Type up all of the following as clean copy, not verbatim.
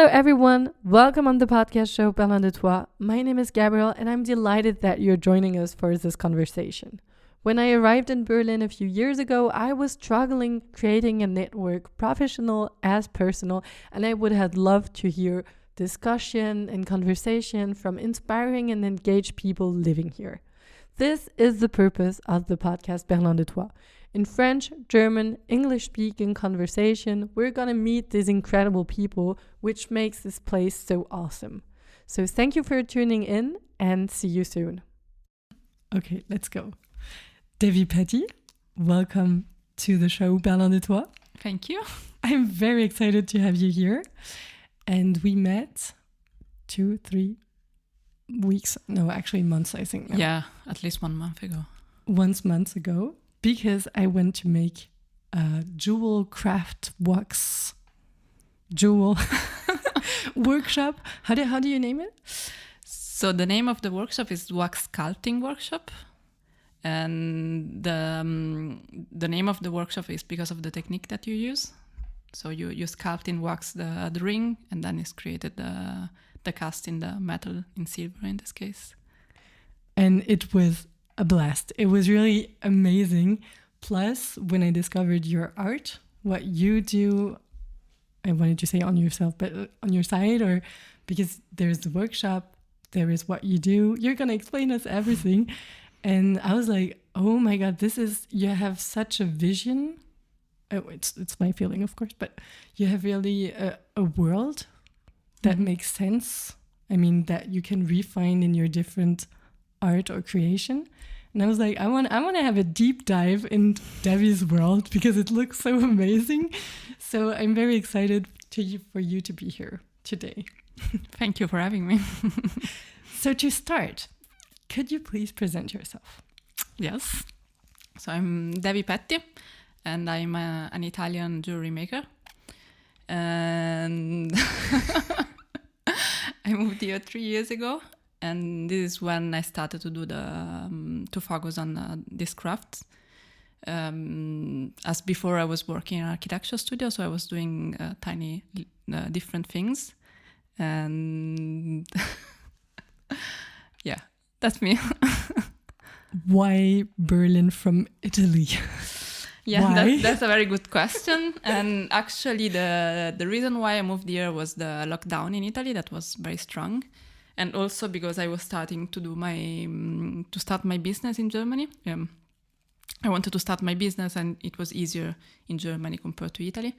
Hello everyone, welcome on the podcast show Berlin de Toi. My name is Gabrielle and I'm delighted that you're joining us for this conversation. When I arrived in Berlin a few years ago, I was struggling creating a network, professional as personal, and I would have loved to hear discussion and conversation from inspiring and engaged people living here. This is the purpose of the podcast Berlin de Toi. In French, German, English-speaking conversation, we're gonna meet these incredible people, which makes this place so awesome. So thank you for tuning in and see you soon. Okay, let's go. Devi Petti, welcome to the show Berlin de Toi. Thank you. I'm very excited to have you here. And we met 2-3 weeks, no, actually months, I think. Now. Yeah, at least 1 month ago. Months ago. Because I went to make a jewel craft wax jewel workshop. How do you name it? So the name of the workshop is Wax Sculpting Workshop. And the name of the workshop is because of the technique that you use. So you sculpt in wax the ring, and then it's created the cast in the metal, in silver in this case. And it was a blast. It was really amazing. Plus, when I discovered your art, what you do, I wanted to say on yourself, but on your side, or because there's the workshop, there is what you do. You're going to explain us everything. And I was like, oh my God, you have such a vision. Oh, it's my feeling, of course, but you have really a world that makes sense. I mean, that you can refine in your different art or creation. And I was like, I want to have a deep dive in Devi's world because it looks so amazing. So I'm very excited for you to be here today. Thank you for having me. So to start, could you please present yourself? Yes. So I'm Devi Petti, and I'm an Italian jewelry maker. And I moved here 3 years ago. And this is when I started to do to focus on this craft. As before, I was working in an architecture studio, so I was doing tiny different things. And yeah, that's me. Why Berlin from Italy? Yeah, that's a very good question. And actually, the reason why I moved here was the lockdown in Italy that was very strong. And also because I was starting to start my business in Germany. I wanted to start my business, and it was easier in Germany compared to Italy.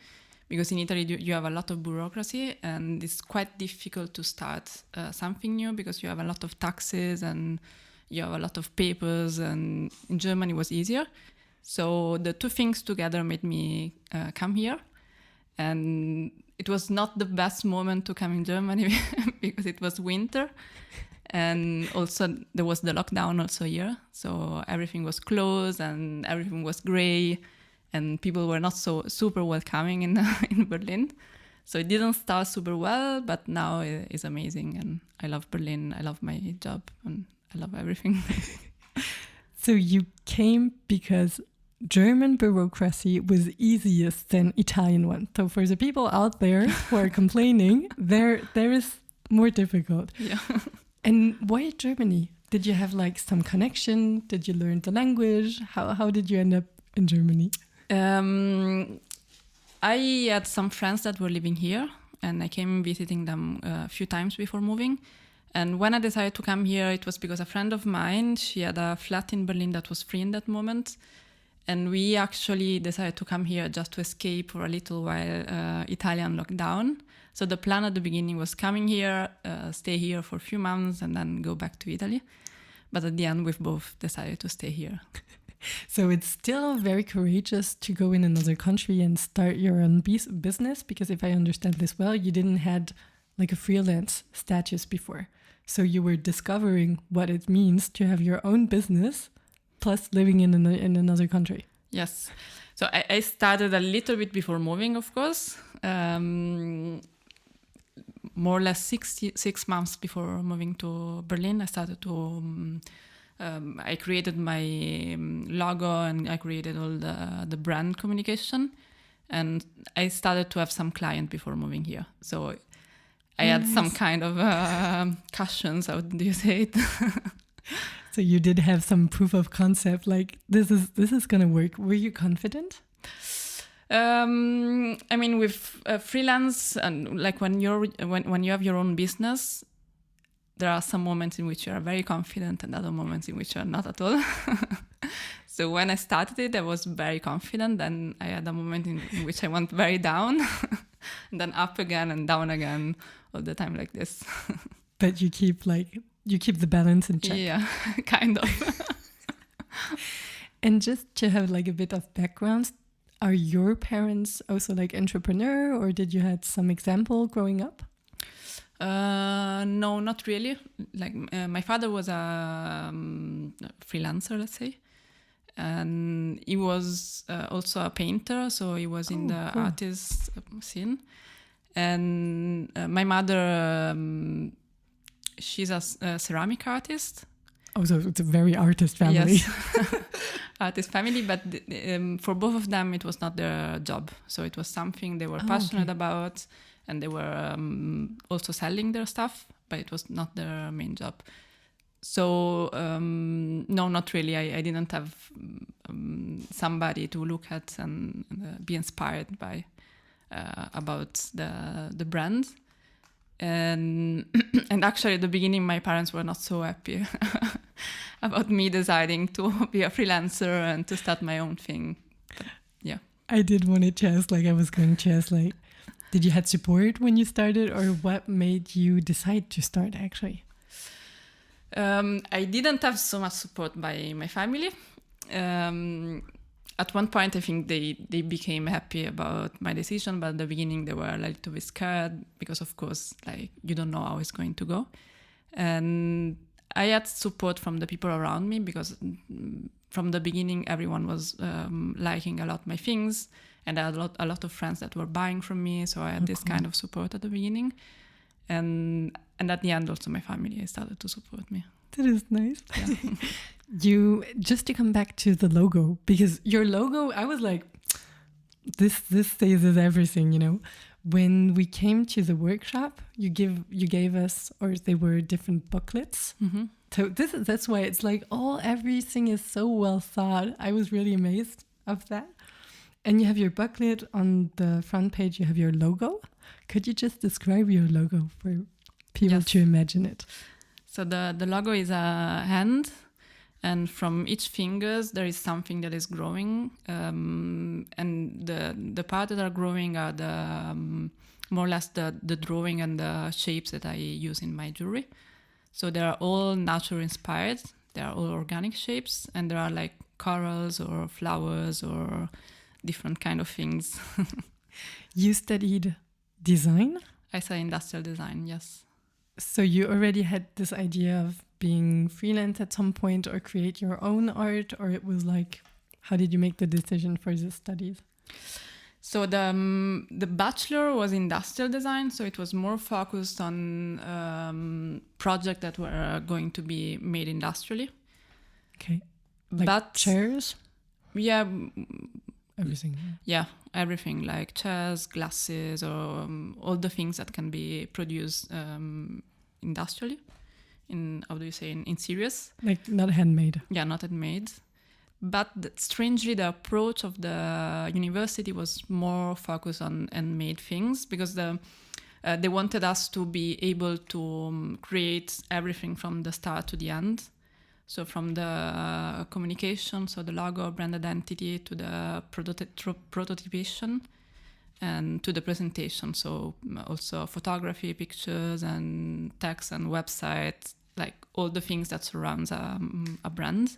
Because in Italy, you have a lot of bureaucracy, and it's quite difficult to start something new because you have a lot of taxes and you have a lot of papers, and in Germany it was easier. So the two things together made me come here. And it was not the best moment to come in Germany because it was winter. And also there was the lockdown also here. So everything was closed and everything was gray. And people were not so super welcoming in Berlin. So it didn't start super well, but now it's amazing. And I love Berlin. I love my job and I love everything. So you came because German bureaucracy was easiest than Italian one. So for the people out there who are complaining, there is more difficult. Yeah. And why Germany? Did you have like some connection? Did you learn the language? How did you end up in Germany? I had some friends that were living here, and I came visiting them a few times before moving. And when I decided to come here, it was because a friend of mine, she had a flat in Berlin that was free in that moment. And we actually decided to come here just to escape for a little while Italian lockdown. So the plan at the beginning was coming here, stay here for a few months, and then go back to Italy. But at the end, we've both decided to stay here. So it's still very courageous to go in another country and start your own business, because if I understand this well, you didn't had like a freelance status before. So you were discovering what it means to have your own business plus living in another country. Yes. So I started a little bit before moving, of course. More or less 6 months before moving to Berlin, I started to... I created my logo and I created all the brand communication. And I started to have some client before moving here. So I had some kind of cushions. How do you say it? So you did have some proof of concept, like this is gonna work. Were you confident? I mean, with freelance and like when you have your own business, there are some moments in which you are very confident and other moments in which you are not at all. So when I started it, I was very confident. Then I had a moment in which I went very down, and then up again and down again all the time like this. But you keep the balance in check. Yeah, kind of. And just to have like a bit of background, are your parents also like entrepreneur, or did you have some example growing up? No, not really. Like my father was a freelancer, let's say, and he was also a painter, so he was in the cool. artist scene. And my mother, she's a ceramic artist. Oh, so it's a very artist family. Yes, artist family. But for both of them, it was not their job. So it was something they were passionate about, and they were also selling their stuff, but it was not their main job. So no, not really. I didn't have somebody to look at and be inspired by about the brand. And actually, at the beginning, my parents were not so happy about me deciding to be a freelancer and to start my own thing. But, yeah, I did want to ask, like I was going to ask, like, did you had support when you started, or what made you decide to start actually? I didn't have so much support by my family. At one point, I think they became happy about my decision, but at the beginning they were a little bit scared because, of course, like you don't know how it's going to go. And I had support from the people around me because from the beginning everyone was liking a lot my things, and I had a lot of friends that were buying from me, so I had this kind of support at the beginning. And at the end, also my family started to support me. That is nice. Yeah. You, just to come back to the logo, because your logo, I was like, this says everything, you know. When we came to the workshop, you gave us, or they were different booklets. Mm-hmm. So that's why it's like everything is so well thought. I was really amazed of that. And you have your booklet on the front page. You have your logo. Could you just describe your logo for people to imagine it? So the logo is a hand, and from each fingers there is something that is growing, and the parts that are growing are the more or less the drawing and the shapes that I use in my jewelry. So they are all nature inspired. They are all organic shapes, and there are like corals or flowers or different kind of things. You studied design? I studied industrial design, yes. So you already had this idea of being freelance at some point, or create your own art, or it was like, how did you make the decision for the studies? So the bachelor was industrial design, so it was more focused on projects that were going to be made industrially. Okay. Like chairs? Yeah. Everything. Yeah, everything, like chairs, glasses, or all the things that can be produced industrially. In series? Like not handmade. Yeah, not handmade. But strangely, the approach of the university was more focused on handmade things, because they wanted us to be able to create everything from the start to the end. So from the communication, so the logo, brand identity, to the prototypation, and to the presentation. So also photography, pictures, and text and website, like all the things that surrounds a brand.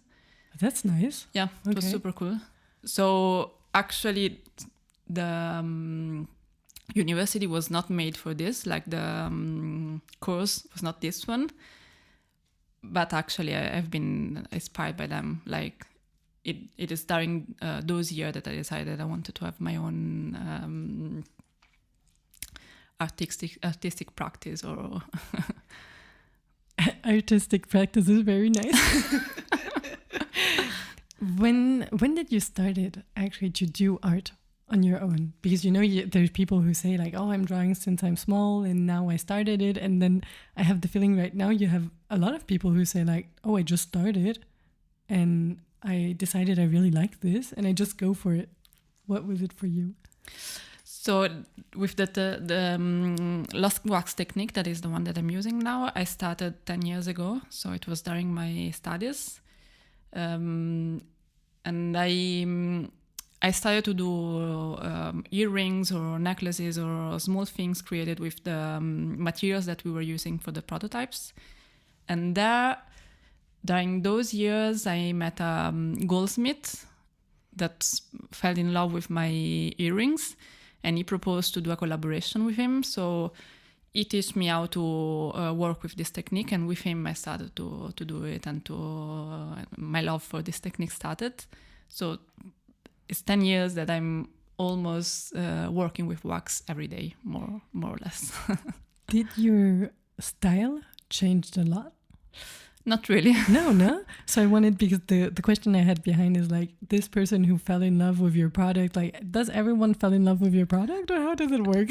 That's nice. Yeah, it was super cool. So actually, the university was not made for this. Like the course was not this one. But actually, I've been inspired by them. Like it is during those years that I decided I wanted to have my own artistic practice, or artistic practice is very nice. When did you started actually to do art? on your own? Because there's people who say like, oh, I'm drawing since I'm small and now I started it. And then I have the feeling right now you have a lot of people who say like, oh, I just started and I decided I really like this and I just go for it. What was it for you? So with the lost wax technique, that is the one that I'm using now, I started 10 years ago. So it was during my studies. And I started to do earrings or necklaces or small things created with the materials that we were using for the prototypes. And during those years, I met a goldsmith that fell in love with my earrings, and he proposed to do a collaboration with him. So he taught me how to work with this technique, and with him I started to do it, and my love for this technique started. So it's 10 years that I'm almost working with wax every day, more or less. Did your style change a lot? Not really. No. So I wanted, because the question I had behind is like, this person who fell in love with your product, like, does everyone fall in love with your product, or how does it work?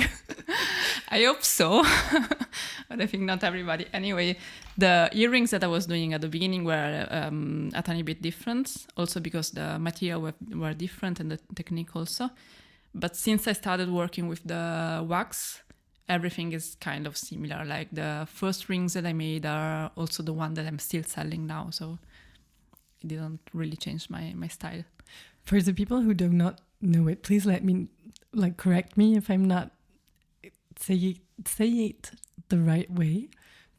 I hope so. But I think not everybody. Anyway, the earrings that I was doing at the beginning were a tiny bit different, also because the material were different and the technique also. But since I started working with the wax, everything is kind of similar. Like the first rings that I made are also the one that I'm still selling now. So it didn't really change my style. For the people who do not know it, please correct me if I'm not say it the right way.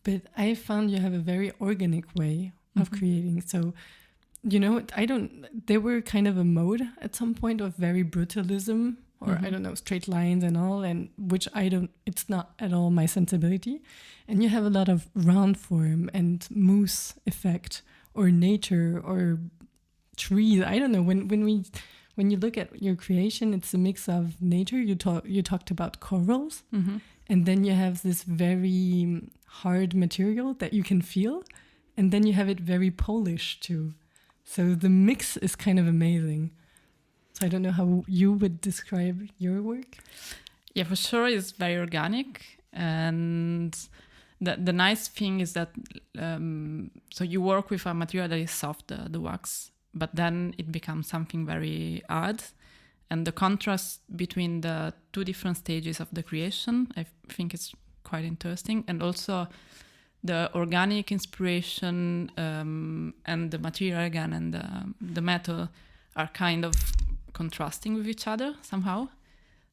But I found you have a very organic way of creating. So, there were kind of a mode at some point of very brutalism, or I don't know, straight lines and all, and which it's not at all my sensibility. And you have a lot of round form and mousse effect, or nature, or trees. I don't know, when you look at your creation, it's a mix of nature. You talked about corals, and then you have this very hard material that you can feel, and then you have it very Polish too. So the mix is kind of amazing. So I don't know how you would describe your work. Yeah, for sure, it's very organic. And the nice thing is that so you work with a material that is soft, the wax, but then it becomes something very hard. And the contrast between the two different stages of the creation, I think is quite interesting. And also the organic inspiration and the material again and the metal are kind of contrasting with each other somehow.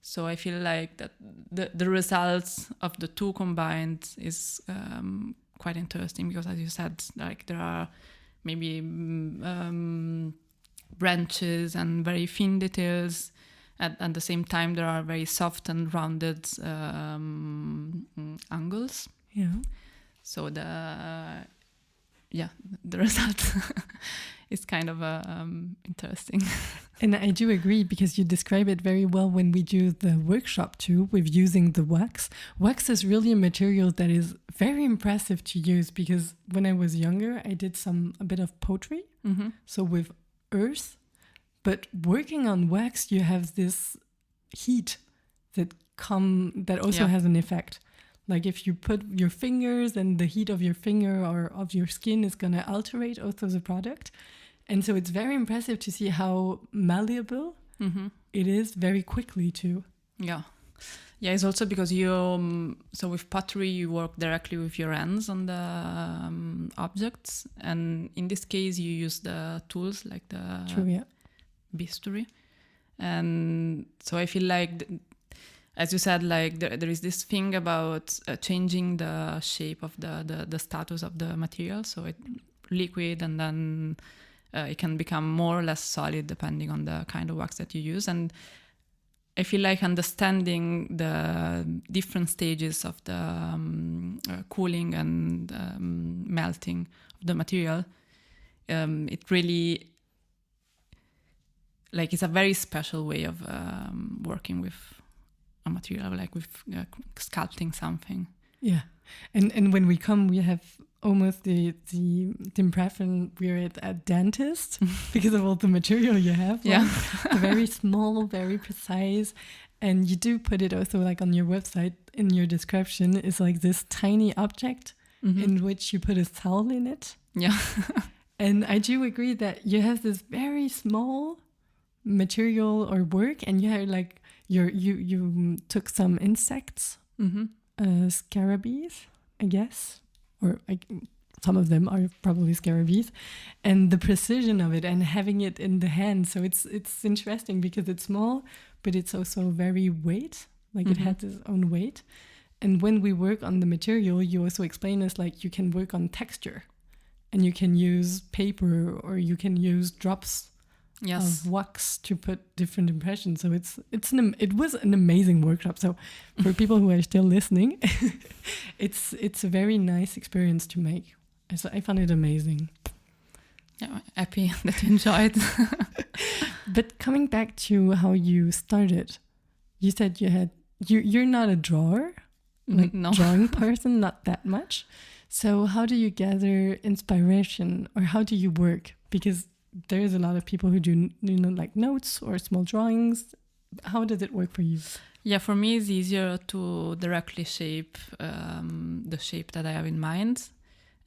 So I feel like that the results of the two combined is quite interesting, because as you said, like there are maybe branches and very thin details. At the same time, there are very soft and rounded angles. Yeah. So the result is kind of interesting. And I do agree, because you describe it very well when we do the workshop too, with using the wax. Wax is really a material that is very impressive to use, because when I was younger, I did a bit of poetry. So with earth, but working on wax, you have this heat that also has an effect. Like if you put your fingers, and the heat of your finger or of your skin is going to alterate also the product. And so it's very impressive to see how malleable it is very quickly too. Yeah. Yeah, it's also because so with pottery, you work directly with your hands on the objects. And in this case, you use the tools like the bisturi. And so I feel like, as you said, like there is this thing about changing the shape of the status of the material. So it liquid, and then it can become more or less solid depending on the kind of wax that you use. And I feel like understanding the different stages of the cooling and melting of the material, it really, like, it's a very special way of working with a material, like with sculpting something. Yeah. And when we come, we have almost the impression we're at a dentist because of all the material you have. Yeah. Very small, very precise. And you do put it also like on your website in your description is like this tiny object in which you put a cell in it. Yeah. And I do agree that you have this very small material or work, and you had like you took some insects, scarabs, I guess, or some of them are probably scarabs, and the precision of it and having it in the hand. So it's interesting because it's small, but it's also very weight, like it has its own weight. And when we work on the material, you also explain us like you can work on texture, and you can use paper or you can use drops of wax to put different impressions. So it was an amazing workshop. So for people who are still listening, it's a very nice experience to make. So I found it amazing. Yeah, happy that you enjoyed. But coming back to how you started, you said you're not a drawer, like no. drawing person, not that much. So how do you gather inspiration, or how do you work? Because there's a lot of people who do like notes or small drawings. How does it work for you? Yeah, for me it's easier to directly shape the shape that I have in mind,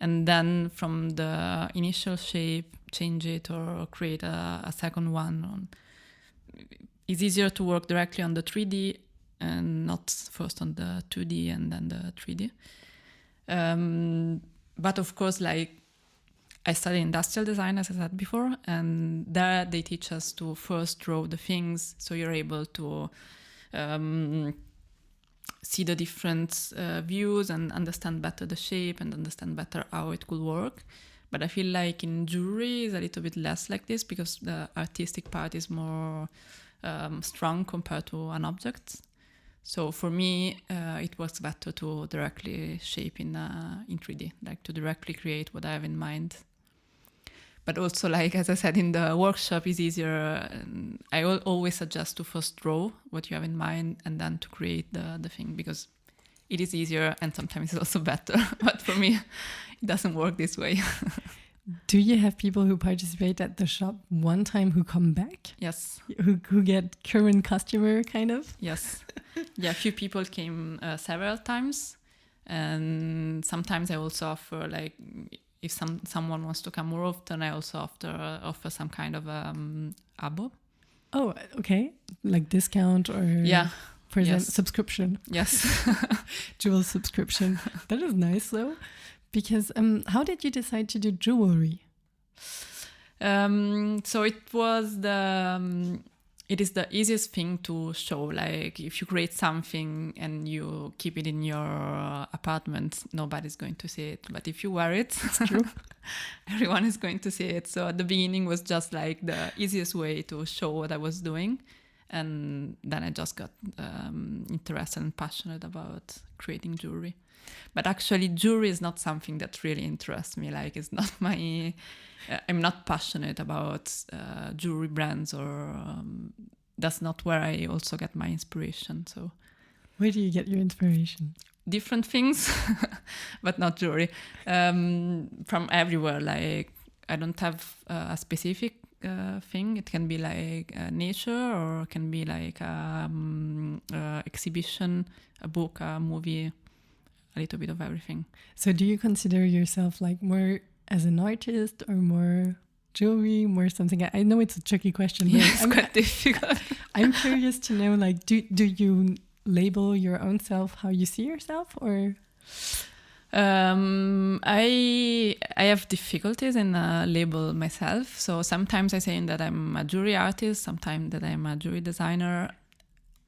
and then from the initial shape change it or create a second one. It's easier to work directly on the 3D and not first on the 2D and then the 3D. But of course, like I studied industrial design, as I said before, and there they teach us to first draw the things, so you're able to see the different views and understand better the shape and understand better how it could work. But I feel like in jewelry is a little bit less like this because the artistic part is more strong compared to an object. So for me, it works better to directly shape in 3D, like to directly create what I have in mind. But also, like as I said in the workshop, it's easier. I always suggest to first draw what you have in mind and then to create the thing, because it is easier and sometimes it's also better. But for me, it doesn't work this way. Do you have people who participate at the shop one time who come back? Yes. Who get current customer kind of? Yes. Yeah, a few people came several times, and sometimes I also offer, like, if someone wants to come more often, I also offer some kind of abo. Oh, okay. Like discount or subscription. Yes. Jewel subscription. That is nice though. Because how did you decide to do jewelry? So it is the easiest thing to show. Like if you create something and you keep it in your apartment, nobody's going to see it. But if you wear it, everyone is going to see it. So at the beginning was just like the easiest way to show what I was doing. And then I just got interested and passionate about creating jewelry. But actually, jewelry is not something that really interests me. Like, it's not my... I'm not passionate about jewelry brands, or that's not where I also get my inspiration. So, where do you get your inspiration? Different things, but not jewelry. From everywhere. Like, I don't have a specific thing. It can be like nature, or it can be like exhibition, a book, a movie. A little bit of everything. So do you consider yourself like more as an artist or more jewelry, more something? I know it's a tricky question. Yeah, it's quite difficult. I'm curious to know, like, do you label your own self how you see yourself, or? I have difficulties in label myself. So sometimes I say that I'm a jewelry artist, sometimes that I'm a jewelry designer.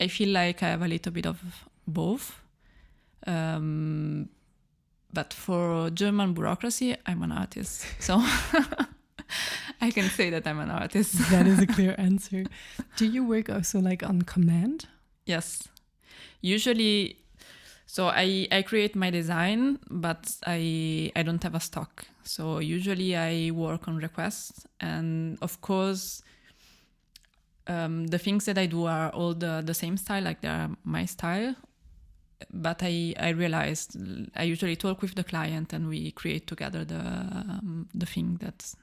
I feel like I have a little bit of both. But for German bureaucracy, I'm an artist. So I can say that I'm an artist. That is a clear answer. Do you work also like on command? Yes. Usually, so I create my design, but I don't have a stock. So usually I work on request. And of course, the things that I do are all the same style, like they are my style. but I realized I usually talk with the client and we create together the thing that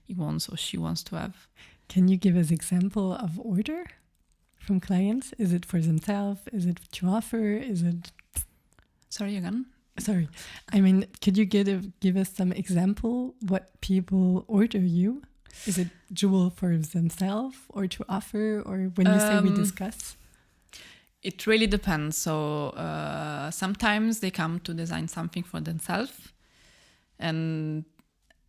he wants or she wants to have. Can you give us example of order from clients? Is it for themselves? Is it to offer? Is it... Sorry again? Sorry. I mean, could you give us some example what people order you? Is it jewel for themselves or to offer, or when you say we discuss? It really depends. So sometimes they come to design something for themselves, and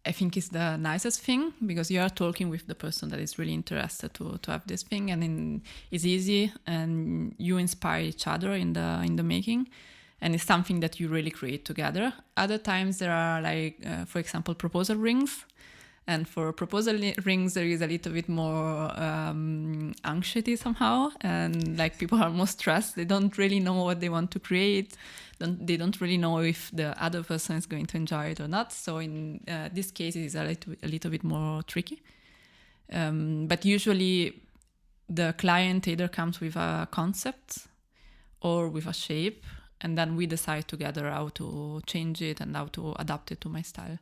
I think it's the nicest thing because you are talking with the person that is really interested to have this thing, and it's easy, and you inspire each other in the making, and it's something that you really create together. Other times there are like, for example, proposal rings. And for proposal rings, there is a little bit more anxiety somehow. And like people are more stressed. They don't really know what they want to create. They don't really know if the other person is going to enjoy it or not. So in this case, it is a little bit more tricky. But usually the client either comes with a concept or with a shape. And then we decide together how to change it and how to adapt it to my style.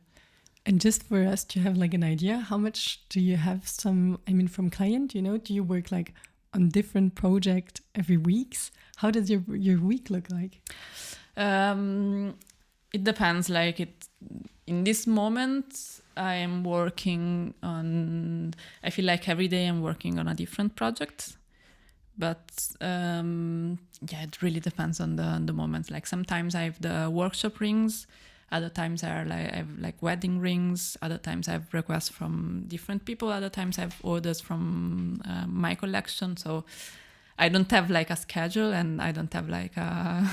And just for us to have like an idea, how much do you have from client, do you work like on different projects every weeks? How does your week look like? It depends. In this moment, I am working on, I feel like every day I'm working on a different project. But it really depends on the moment. Like sometimes I have the workshop rings. Other times I have wedding rings. Other times I have requests from different people. Other times I have orders from my collection. So I don't have like a schedule, and I don't have like a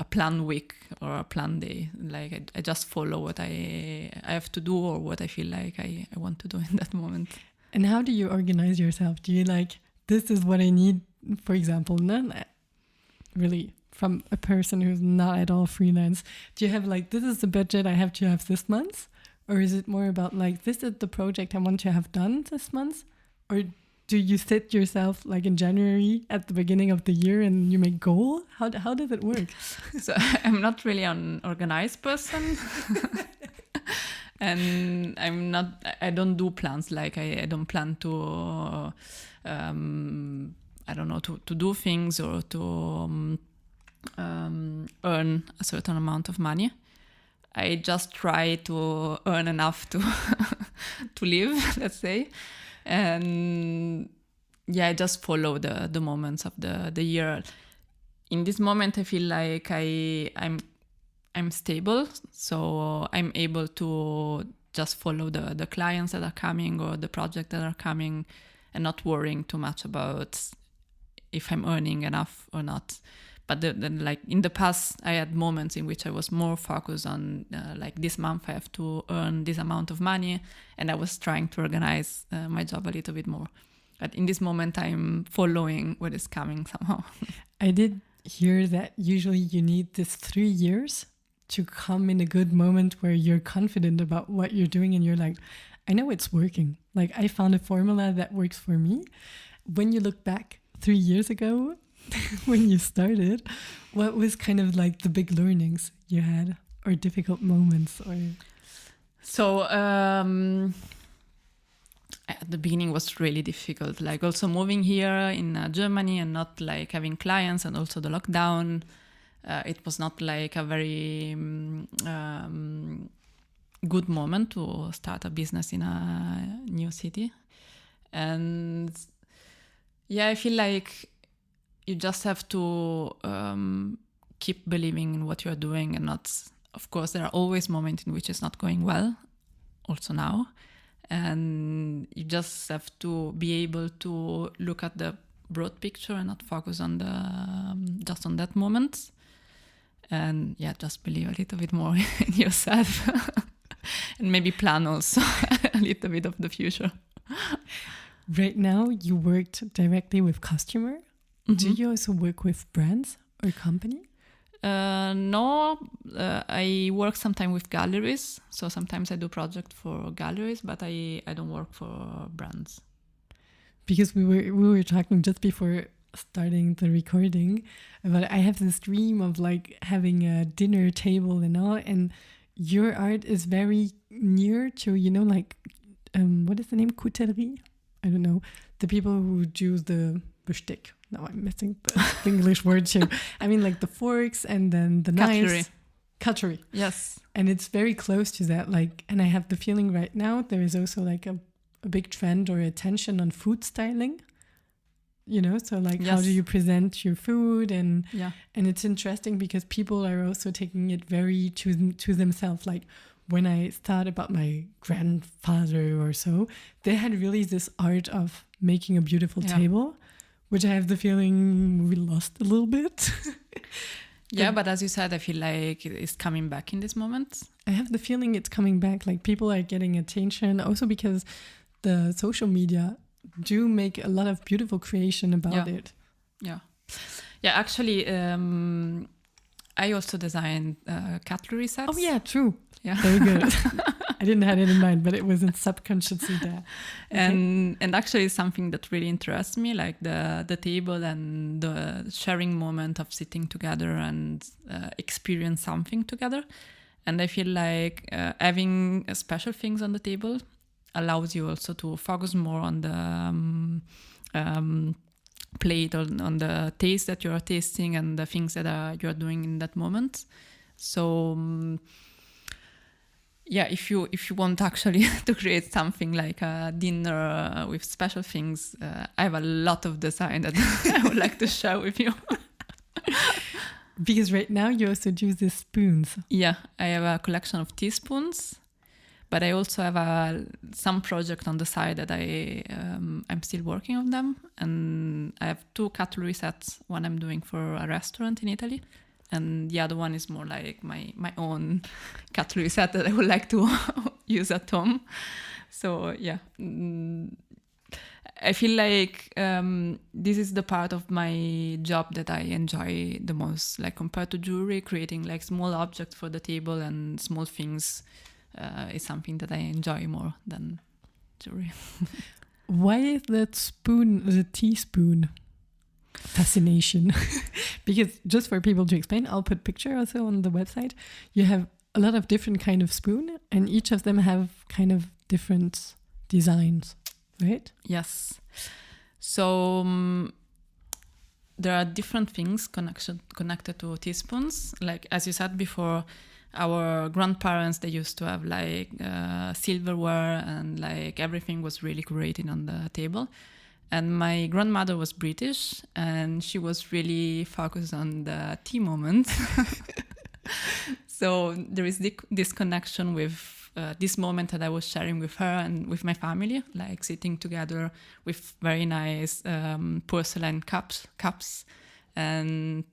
planned week or a planned day. Like I just follow what I have to do or what I feel like I want to do in that moment. And how do you organize yourself? Do you like, this is what I need, for example, really from a person who's not at all freelance? Do you have like, this is the budget I have to have this month? Or is it more about like, this is the project I want to have done this month? Or do you set yourself like in January at the beginning of the year and you make goal? How does it work? So I'm not really an organized person. And I don't do plans. Like I don't plan to, I don't know, to do things or to earn a certain amount of money. I just try to earn enough to to live, let's say. And I just follow the moments of the year. In this moment, I feel like I'm stable, so I'm able to just follow the clients that are coming or the projects that are coming, and not worrying too much about if I'm earning enough or not. But like in the past, I had moments in which I was more focused on like this month I have to earn this amount of money, and I was trying to organize my job a little bit more. But in this moment, I'm following what is coming somehow. I did hear that usually you need this 3 years to come in a good moment where you're confident about what you're doing and you're like, I know it's working. Like I found a formula that works for me. When you look back 3 years ago, when you started, what was kind of like the big learnings you had or difficult moments? Or so at the beginning was really difficult, like also moving here in Germany and not like having clients, and also the lockdown. It was not like a very good moment to start a business in a new city. And I feel like you just have to keep believing in what you're doing, and not, of course, there are always moments in which it's not going well, also now. And you just have to be able to look at the broad picture and not focus on just on that moment. And just believe a little bit more in yourself and maybe plan also a little bit of the future. Right now, you worked directly with customer. Mm-hmm. Do you also work with brands or company? No, I work sometimes with galleries. So sometimes I do projects for galleries, but I don't work for brands. Because we were talking just before starting the recording, but I have this dream of like having a dinner table and all, and your art is very near to, you know, like what is the name? Coutellerie? I don't know. The people who do the Besteck. Now I'm missing the English word too. I mean, like the forks and then the knives. Cutlery. Yes. And it's very close to that. Like, and I have the feeling right now there is also like a big trend or attention on food styling. You know, so like how do you present your food, and it's interesting because people are also taking it very to themselves. Like when I thought about my grandfather or so, they had really this art of making a beautiful table, which I have the feeling we lost a little bit. But as you said, I feel like it's coming back in this moment. I have the feeling it's coming back. Like people are getting attention also because the social media do make a lot of beautiful creation about it. Yeah, actually, I also designed cutlery sets. Oh yeah, true. Yeah, very good. I didn't have it in mind, but it wasn't subconsciously there. Okay. And actually it's something that really interests me, like the table and the sharing moment of sitting together and experience something together. And I feel like having special things on the table allows you also to focus more on the plate, on the taste that you're tasting and the things that you're doing in that moment. So if you want actually to create something like a dinner with special things, I have a lot of design that I would like to share with you. Because right now you also use the spoons. Yeah, I have a collection of teaspoons. But I also have some project on the side that I'm still working on them. And I have 2 cutlery sets. One I'm doing for a restaurant in Italy. And the other one is more like my own cutlery set that I would like to use at home. So I feel like this is the part of my job that I enjoy the most. Like compared to jewelry, creating like small objects for the table and small things is something that I enjoy more than jewelry. Why is that spoon, the teaspoon, fascination? Because just for people to explain, I'll put picture also on the website. You have a lot of different kind of spoon, and each of them have kind of different designs, right? Yes. So there are different things connected to teaspoons. Like as you said before, our grandparents, they used to have like silverware, and like everything was really curated on the table. And my grandmother was British, and she was really focused on the tea moment. So there is this connection with this moment that I was sharing with her and with my family, like sitting together with very nice porcelain cups. And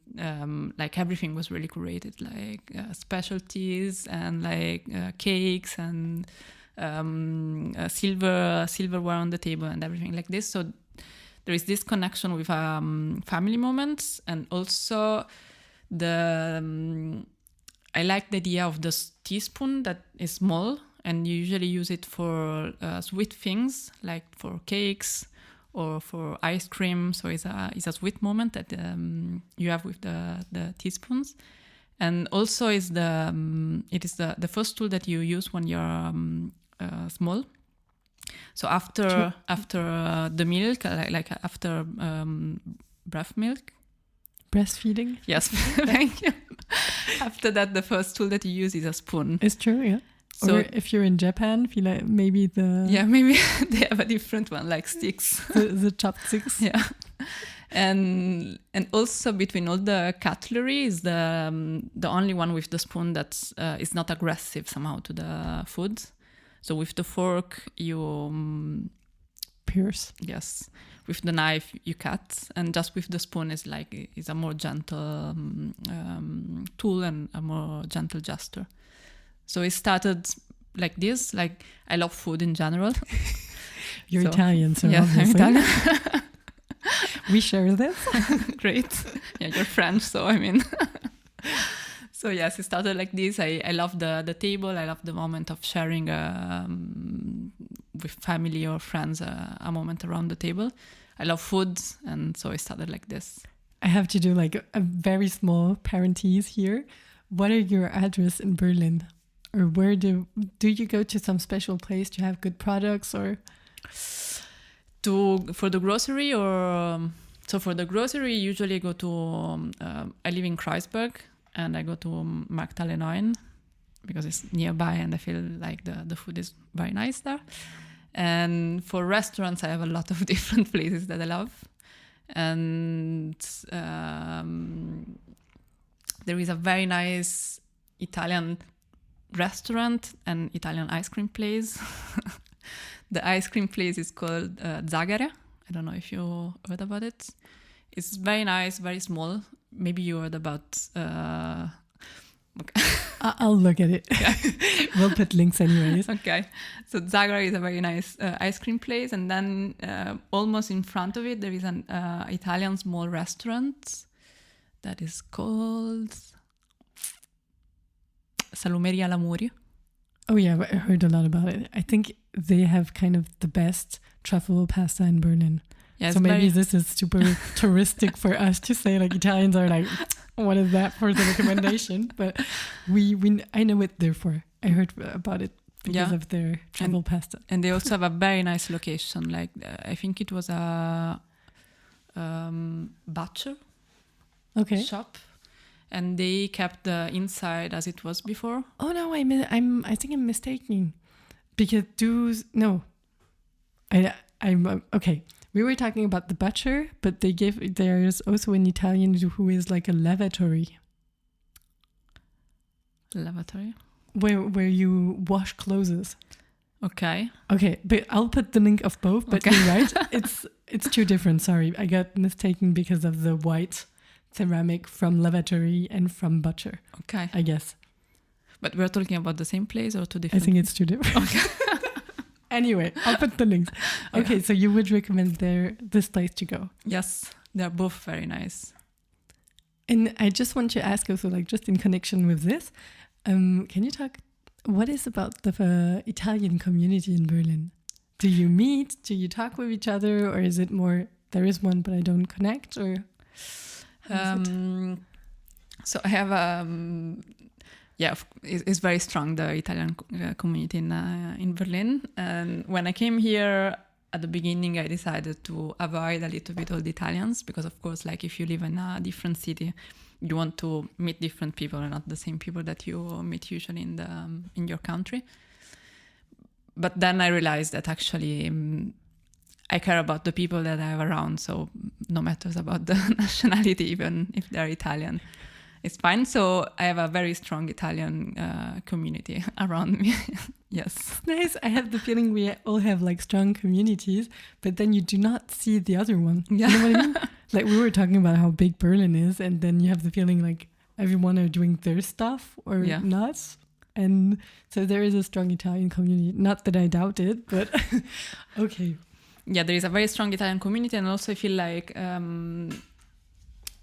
like everything was really curated, like specialties and like cakes and silverware on the table and everything like this. So there is this connection with family moments, and also I like the idea of the teaspoon that is small, and you usually use it for sweet things, like for cakes or for ice cream. So it's a sweet moment that you have with the teaspoons. And also it is the first tool that you use when you're small. So after the milk, like after breast milk. Breastfeeding? Yes, thank you. After that, the first tool that you use is a spoon. It's true, yeah. So, or if you're in Japan, feel like maybe maybe they have a different one, like sticks. the chopsticks. Yeah. And also between all the cutlery is the only one with the spoon that is not aggressive somehow to the food. So with the fork, you pierce. Yes. With the knife, you cut, and just with the spoon is a more gentle tool and a more gentle gesture. So it started like this. Like I love food in general. You're Italian, so yeah, obviously. I'm Italian. We share this. Great. Yeah, you're French, so I mean. So yes, it started like this. I love the table. I love the moment of sharing with family or friends a moment around the table. I love food, and so I started like this. I have to do like a very small parenthesis here. What are your address in Berlin? Or where do you go to some special place to have good products, or for the grocery? Or so for the grocery, usually I go to I live in Kreuzberg, and I go to Markthalle 9 because it's nearby, and I feel like the food is very nice there. And for restaurants, I have a lot of different places that I love. And there is a very nice Italian restaurant and Italian ice cream place. The ice cream place is called Zagare. I don't know if you heard about it. It's very nice, very small. Maybe you heard about... Okay. I'll look at it. Yeah. We'll put links anyways. Okay. So Zagare is a very nice ice cream place. And then almost in front of it, there is an Italian small restaurant that is called Salumeria Lamuri. Oh yeah, I heard a lot about it. I think they have kind of the best truffle pasta in Berlin. Yeah, so maybe this is super touristic for us to say, like Italians are like, what is that for the recommendation? But I know it therefore. I heard about it because of their truffle pasta. And they also have a very nice location. Like I think it was a butcher shop. And they kept the inside as it was before. Oh no, I think I'm mistaken, because I'm okay. We were talking about the butcher, but there's also an Italian who is like a lavatory. Lavatory? Where you wash clothes. Okay. Okay, but I'll put the link of both. But you're right. It's two different. Sorry, I got mistaken because of the white ceramic from lavatory and from butcher. Okay. I guess. But we're talking about the same place or two different? I think it's two different. Okay. Anyway, I'll put the links. Okay, so you would recommend this place to go? Yes, they're both very nice. And I just want to ask also, like, just in connection with this, can you talk, what is about the Italian community in Berlin? Do you meet? Do you talk with each other? Or is it more, there is one, but I don't connect? Or so I have it's very strong, the Italian community in Berlin. And when I came here at the beginning, I decided to avoid a little bit all the Italians, because of course, like if you live in a different city, you want to meet different people and not the same people that you meet usually in your country. But then I realized that actually I care about the people that I have around, so no matters about the nationality, even if they're Italian, it's fine. So I have a very strong Italian community around me. Yes. Nice. I have the feeling we all have like strong communities, but then you do not see the other one. Yeah. You know what I mean? Like we were talking about how big Berlin is, and then you have the feeling like everyone are doing their stuff or not. And so there is a strong Italian community. Not that I doubt it, but okay. Yeah, there is a very strong Italian community, and also I feel like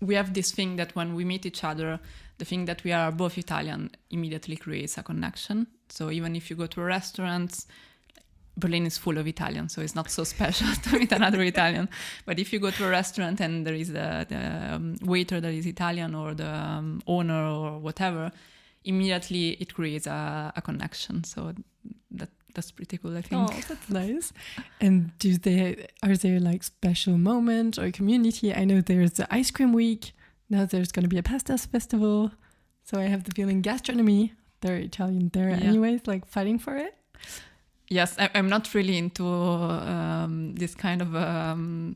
we have this thing that when we meet each other, the thing that we are both Italian immediately creates a connection. So even if you go to a restaurant, Berlin is full of Italians, so it's not so special to meet another Italian. But if you go to a restaurant and there is the waiter that is Italian, or the owner or whatever, immediately it creates a connection. So that's pretty cool, I think. Oh, that's nice. And are there like special moments or community? I know there's the ice cream week. Now there's going to be a pasta festival. So I have the feeling gastronomy, they're Italian there anyways, like fighting for it. Yes, I'm not really into this kind of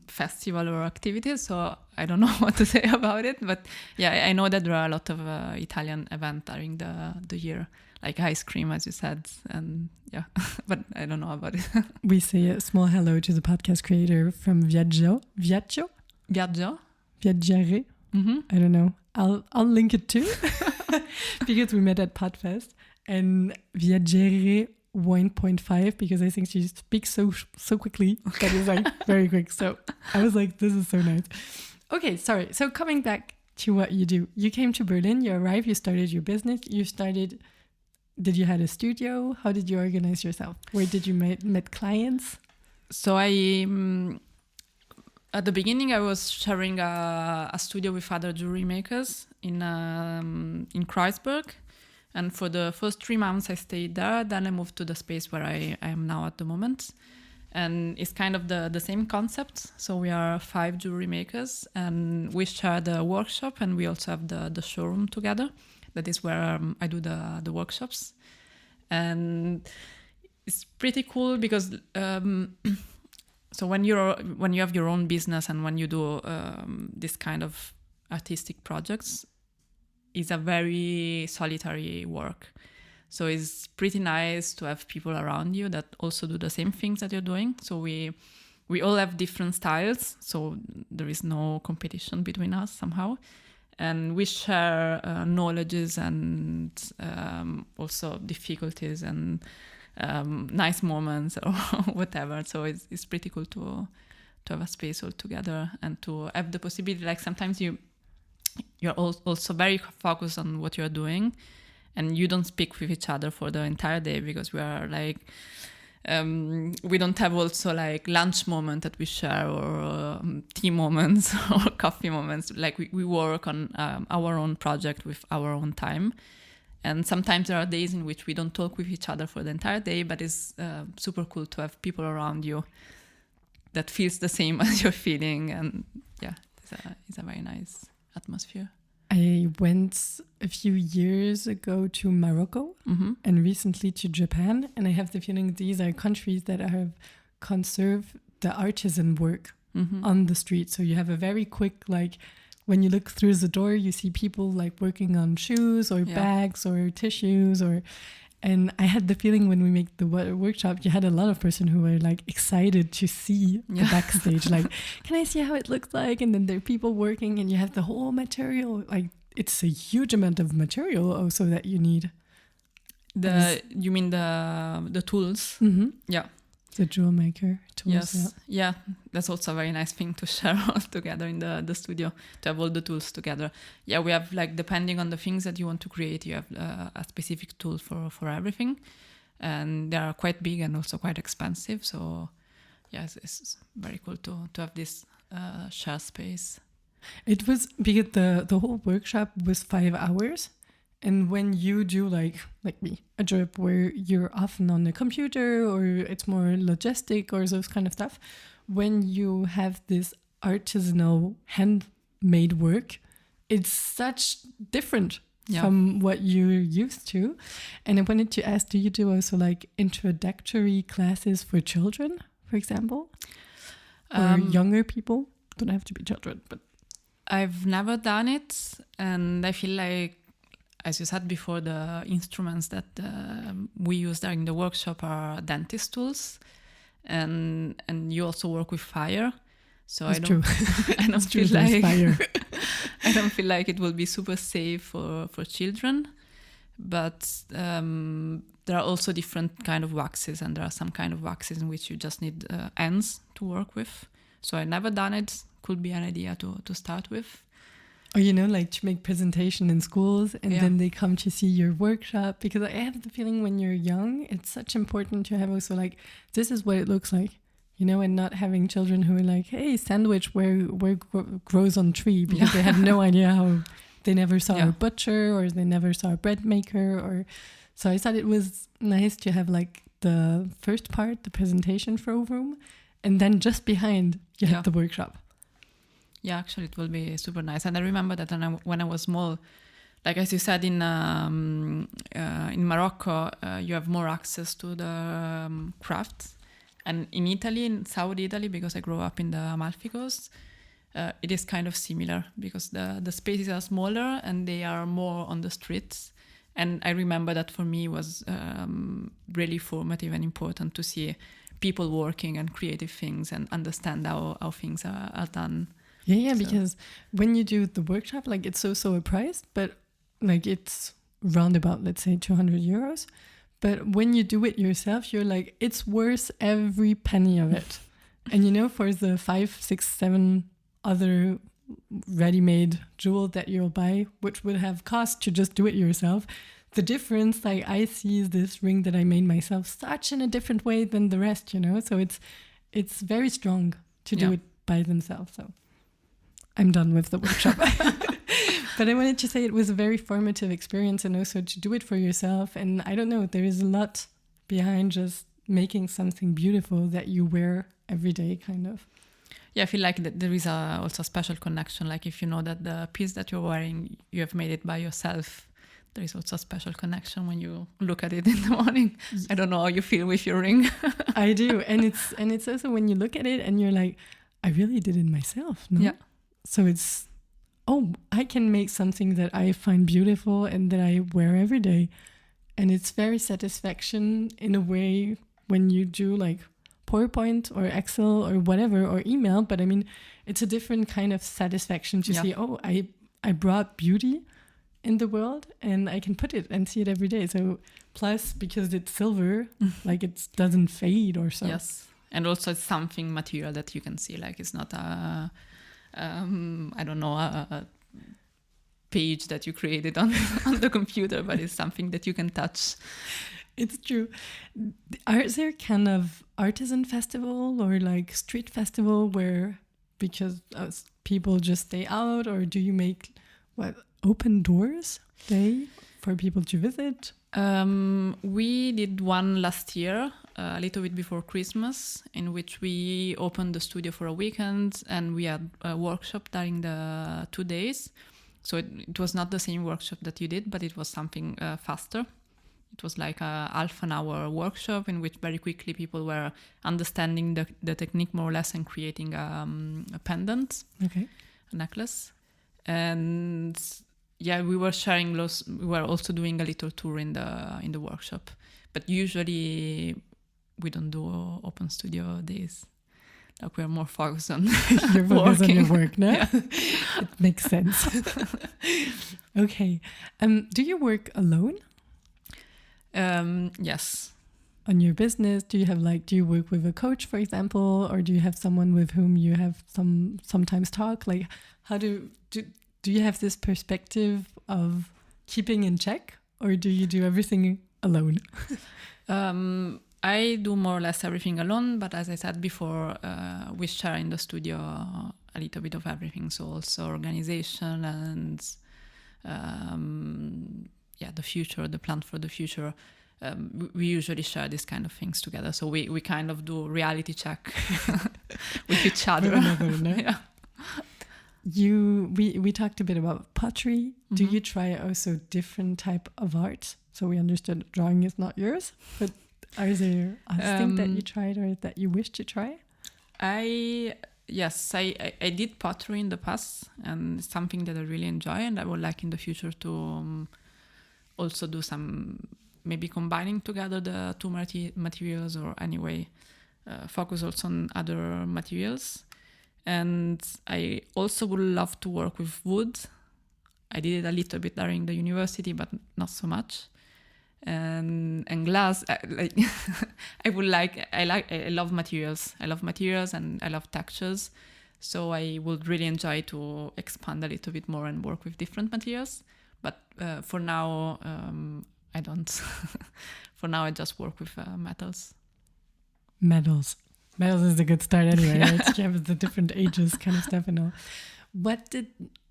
festival or activities, so I don't know what to say about it. But yeah, I know that there are a lot of Italian events during the year, like ice cream, as you said, and yeah, but I don't know about it. We say a small hello to the podcast creator from Viaggio. Viaggiare. Mm-hmm. I don't know. I'll link it too, because we met at Podfest, and Viaggiare 1.5, because I think she speaks so quickly that is like very quick. So I was like, this is so nice. Okay, sorry. So coming back to what you do, you came to Berlin, you arrived, you started your business, did you have a studio? How did you organize yourself? Where did you meet clients? So I At the beginning, I was sharing a studio with other jewelry makers in Kreuzberg. And for the first 3 months, I stayed there. Then I moved to the space where I am now at the moment. And it's kind of the same concept. So we are 5 jewelry makers and we share the workshop, and we also have the showroom together. That is where I do the workshops. And it's pretty cool because so when you have your own business and when you do this kind of artistic projects, it's a very solitary work. So it's pretty nice to have people around you that also do the same things that you're doing. So we all have different styles, so there is no competition between us somehow. And we share knowledges and also difficulties and nice moments or whatever. So it's pretty cool to have a space all together and to have the possibility. Like sometimes you're also very focused on what you're doing, and you don't speak with each other for the entire day because we are like we don't have also like lunch moment that we share or tea moments or coffee moments. Like we work on our own project with our own time. And sometimes there are days in which we don't talk with each other for the entire day, but it's super cool to have people around you that feels the same as you're feeling. And yeah, it's a very nice atmosphere. I went a few years ago to Morocco and recently to Japan. And I have the feeling these are countries that have conserved the artisan work on the street. So you have a very quick, like, when you look through the door, you see people like working on shoes or bags or tissues and I had the feeling when we make the workshop, you had a lot of person who were like excited to see the backstage, like, can I see how it looks like? And then there are people working and you have the whole material. Like it's a huge amount of material also that you need. You mean the tools? Yeah. The jewel maker tools. Yes. Yeah. That's also a very nice thing to share all together in the studio, to have all the tools together. Yeah, we have like, depending on the things that you want to create, you have a specific tool for everything. And they are quite big and also quite expensive. So yes, it's very cool to have this share space. It was because the whole workshop was 5 hours. And when you do like me, a job where you're often on the computer or it's more logistic or those kind of stuff, when you have this artisanal handmade work, it's such different from what you're used to. And I wanted to ask, do you do also like introductory classes for children, for example? Or younger people? Don't have to be children, but... I've never done it. And I feel like, as you said before, the instruments that we use during the workshop are dentist tools, and you also work with fire. So That's true. I don't feel like fire. I don't feel like it will be super safe for children. But there are also different kind of waxes, and there are some kind of waxes in which you just need ends to work with. So I never done it. Could be an idea to start with. Or, like to make presentation in schools and then they come to see your workshop. Because I have the feeling when you're young, it's such important to have also like, this is what it looks like, and not having children who are like, hey, sandwich where grows on tree, because they have no idea how, they never saw a butcher or they never saw a bread maker. So I thought it was nice to have like the first part, the presentation showroom, and then just behind you have the workshop. Yeah, actually, it will be super nice. And I remember that when I was small, like as you said, in Morocco, you have more access to the crafts. And in Italy, in South Italy, because I grew up in the Amalfi Coast, it is kind of similar because the spaces are smaller and they are more on the streets. And I remember that for me was really formative and important to see people working and creative things and understand how things are done. Yeah, because when you do the workshop, like it's so priced, but like it's round about, let's say, 200 euros. But when you do it yourself, you're like, it's worth every penny of it. And for the 5, 6, 7 other ready-made jewel that you'll buy, which would have cost to just do it yourself, the difference, like I see this ring that I made myself such in a different way than the rest, So it's very strong to do it by themselves. So I'm done with the workshop. But I wanted to say it was a very formative experience, and also to do it for yourself. And I don't know, there is a lot behind just making something beautiful that you wear every day, kind of. Yeah, I feel like there is also a special connection. Like if you know that the piece that you're wearing, you have made it by yourself, there is also a special connection when you look at it in the morning. I don't know how you feel with your ring. I do. And it's also when you look at it and you're like, I really did it myself. No? Yeah. So it's, I can make something that I find beautiful and that I wear every day. And it's very satisfaction in a way when you do like PowerPoint or Excel or whatever, or email. But I mean, it's a different kind of satisfaction to see, I brought beauty in the world and I can put it and see it every day. So plus, because it's silver, like it doesn't fade or so. Yes. And also it's something material that you can see. Like it's not a page that you created on the computer, but it's something that you can touch. It's true. Are there kind of artisan festival or like street festival where, because people just stay out, or do you make open doors day for people to visit? We did one last year, a little bit before Christmas, in which we opened the studio for a weekend and we had a workshop during the 2 days. So it was not the same workshop that you did, but it was something faster. It was like a half an hour workshop in which very quickly people were understanding the technique more or less and creating a pendant, a necklace. And yeah, we were sharing those. We were also doing a little tour in the workshop, but usually we don't do open studio days. Like we're more focused on you're focused on your work, no? Yeah. It makes sense. Okay. Do you work alone? Yes. On your business, do you work with a coach, for example, or do you have someone with whom you have sometimes talk? Like, how do you have this perspective of keeping in check, or do you do everything alone? I do more or less everything alone, but as I said before, we share in the studio a little bit of everything. So also organization and the plan for the future. We usually share these kind of things together. So we kind of do reality check with each other. Yeah. We talked a bit about pottery. Mm-hmm. Do you try also different type of art? So we understood drawing is not yours, but are there things that you tried or that you wish to try? I did pottery in the past, and it's something that I really enjoy, and I would like in the future to also do some, maybe combining together the two materials, or anyway focus also on other materials. And I also would love to work with wood. I did it a little bit during the university, but not so much. And glass, I love materials. I love materials and I love textures. So I would really enjoy to expand a little bit more and work with different materials. But for now, I don't. For now, I just work with metals. Metals is a good start anyway, right? You have the different ages kind of stuff and all.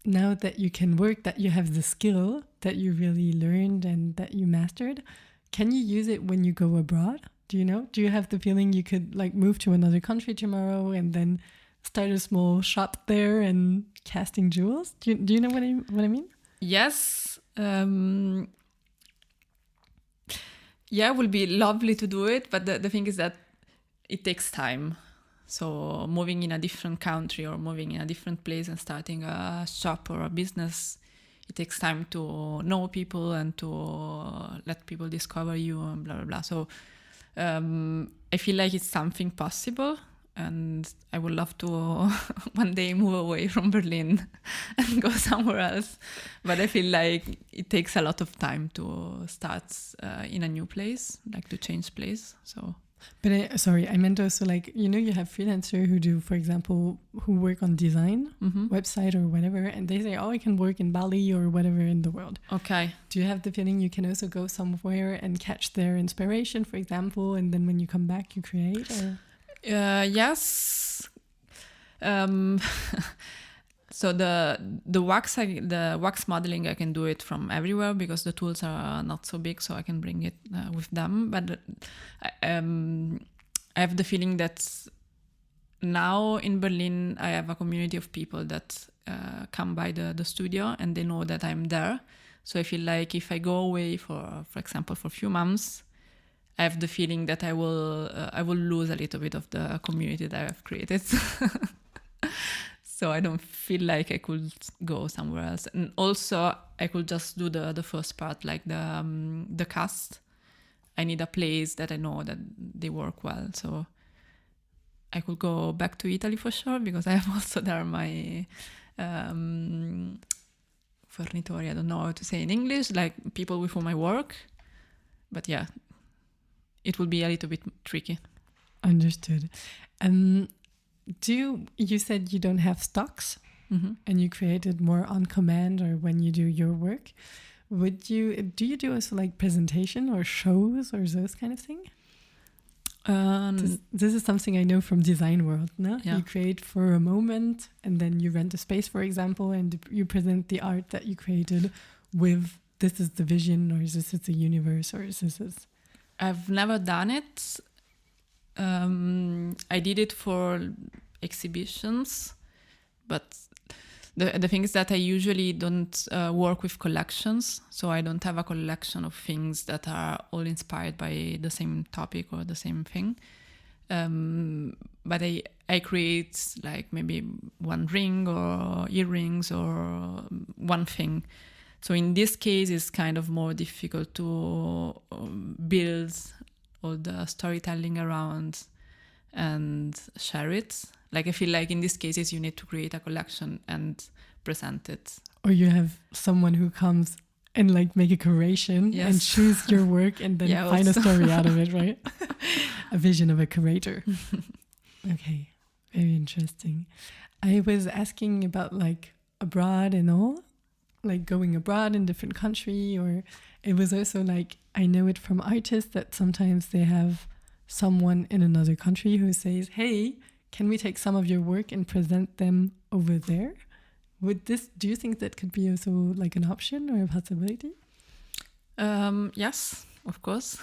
Now that you can work, that you have the skill that you really learned and that you mastered, can you use it when you go abroad? Do you know? Do you have the feeling you could like move to another country tomorrow and then start a small shop there and casting jewels? Do you know what I mean? Yes. It would be lovely to do it, but the thing is that it takes time. So moving in a different country or moving in a different place and starting a shop or a business, it takes time to know people and to let people discover you and blah, blah, blah. So I feel like it's something possible, and I would love to one day move away from Berlin and go somewhere else. But I feel like it takes a lot of time to start in a new place, like to change place. So. But I meant also like, you have freelancers who do, for example, who work on design, website or whatever, and they say, I can work in Bali or whatever in the world. Okay. Do you have the feeling you can also go somewhere and catch their inspiration, for example, and then when you come back, you create? Or? Yes. So the wax modeling, I can do it from everywhere because the tools are not so big, so I can bring it with them. But I have the feeling that now in Berlin I have a community of people that come by the studio and they know that I'm there. So I feel like if I go away for example, for a few months, I have the feeling that I will lose a little bit of the community that I have created. So I don't feel like I could go somewhere else. And also I could just do the first part, like the cast. I need a place that I know that they work well. So I could go back to Italy for sure, because I have also there my fornitori, I don't know how to say in English, like people with whom I work. But yeah, it will be a little bit tricky. Understood. You said you don't have stocks, and you created more on command or when you do your work. Do you do also like presentation or shows or those kind of thing? This is something I know from design world, no? Yeah. You create for a moment and then you rent a space, for example, and you present the art that you created with this is the vision, or this is the universe, or this is... I've never done it. I did it for exhibitions, but the thing is that I usually don't work with collections, so I don't have a collection of things that are all inspired by the same topic or the same thing. But I create like maybe one ring or earrings or one thing. So in this case, it's kind of more difficult to build all the storytelling around and share it. Like I feel like in these cases, you need to create a collection and present it. Or you have someone who comes and like make a curation and choose your work and then find a story out of it, right? A vision of a curator. Okay, very interesting. I was asking about like abroad and all, like going abroad in different country, or it was also like, I know it from artists that sometimes they have someone in another country who says, hey, can we take some of your work and present them over there? Do you think that could be also like an option or a possibility? Yes, of course.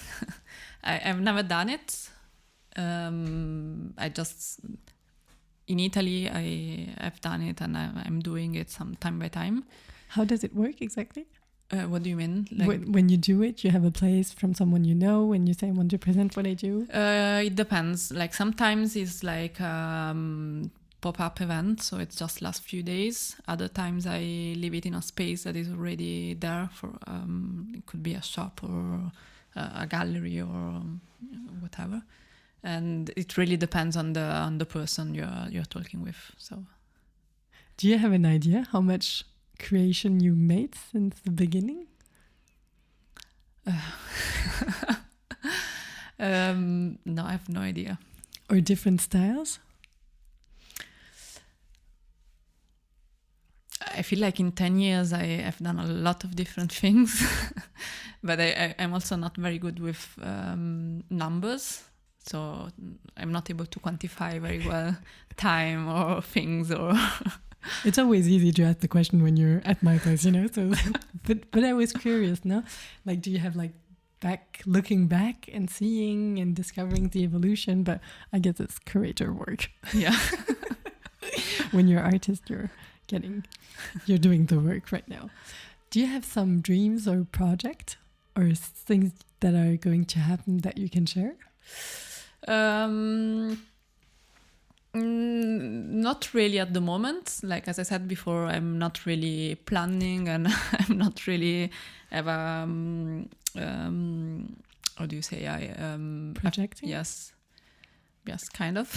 I've never done it. In Italy, I've done it and I'm doing it some time by time. How does it work exactly? What do you mean? Like when you do it, you have a place from someone you know and you say, I want to present what I do? It depends. Like sometimes it's like pop-up event, so it just lasts few days. Other times I leave it in a space that is already there for it could be a shop or a gallery or whatever. And it really depends on the person you're talking with. So, do you have an idea how much creation you made since the beginning? No, I have no idea. Or different styles? I feel like in 10 years I have done a lot of different things, but I'm also not very good with numbers. So I'm not able to quantify very well time or things or... It's always easy to ask the question when you're at my place, you know. So, but I was curious, no? Like, do you have like looking back and seeing and discovering the evolution? But I guess it's curator work. Yeah. When you're artist, you're doing the work right now. Do you have some dreams or project or things that are going to happen that you can share? Not really at the moment. Like as I said before, I'm not really planning and I'm not really have how do you say projecting? Yes, kind of.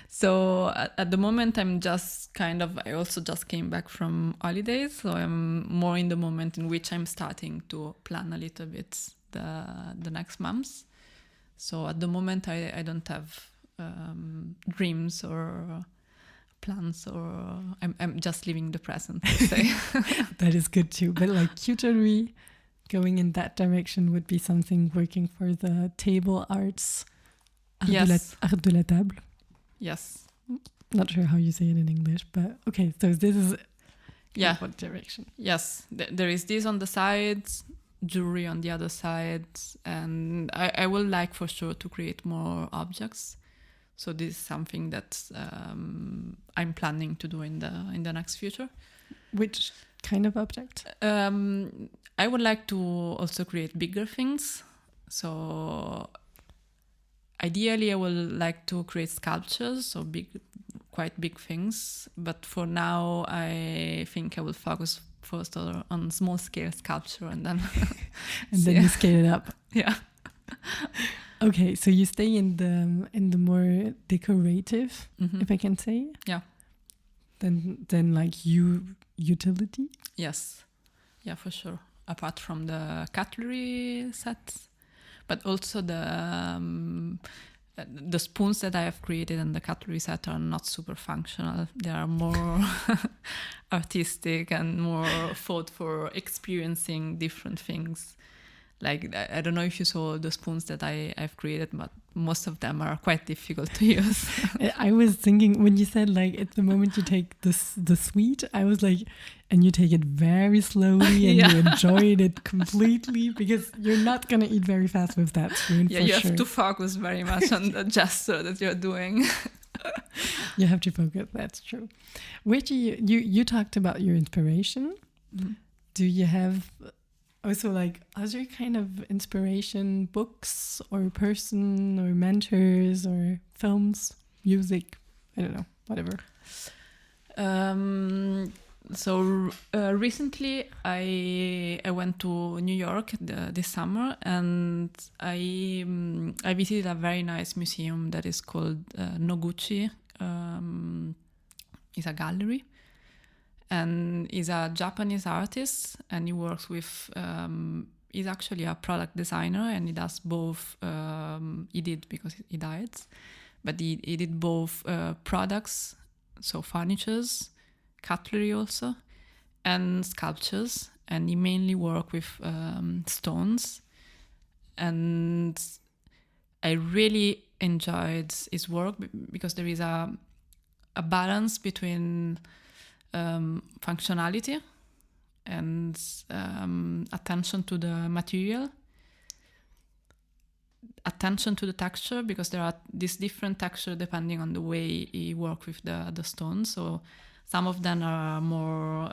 So at the moment I'm just I also just came back from holidays, so I'm more in the moment in which I'm starting to plan a little bit the next months. So at the moment I don't have dreams or plans, or I'm just living the present, let's say. That is good too. But like Jewellery, going in that direction would be something working for the table arts. Yes. Art de la table. Yes. not sure how you say it in English, but okay. So this is what direction? Yes, there is this on the sides, jewelry on the other side, and I will like for sure to create more objects. So this is something that I'm planning to do in the next future. Which kind of object? I would like to also create bigger things. So ideally, I would like to create sculptures, so quite big things. But for now, I think I will focus first on small scale sculpture and then then you scale it up. Yeah. Okay, so you stay in the more decorative, if I can say. Yeah. Then like utility. Yes. Yeah, for sure. Apart from the cutlery sets, but also the spoons that I have created and the cutlery set are not super functional. They are more artistic and more thought for experiencing different things. Like, I don't know if you saw the spoons that I've created, but most of them are quite difficult to use. I was thinking when you said like at the moment you take the sweet, I was like, and you take it very slowly and you enjoyed it completely because you're not going to eat very fast with that spoon. Yeah, you have to focus very much on the gesture that you're doing. You have to focus, that's true. Which you talked about your inspiration. Mm-hmm. Do you have... Also, like, other kind of inspiration, books or person or mentors or films, music, I don't know, whatever. So recently I went to New York this summer, and I visited a very nice museum that is called Noguchi. It's a gallery. And he's a Japanese artist, and he works with, he's actually a product designer, and he does both, he did because he died, but he did both products, so furnitures, cutlery also, and sculptures, and he mainly worked with stones. And I really enjoyed his work because there is a balance between functionality and attention to the material, attention to the texture, because there are these different texture depending on the way he works with the stones. So some of them are more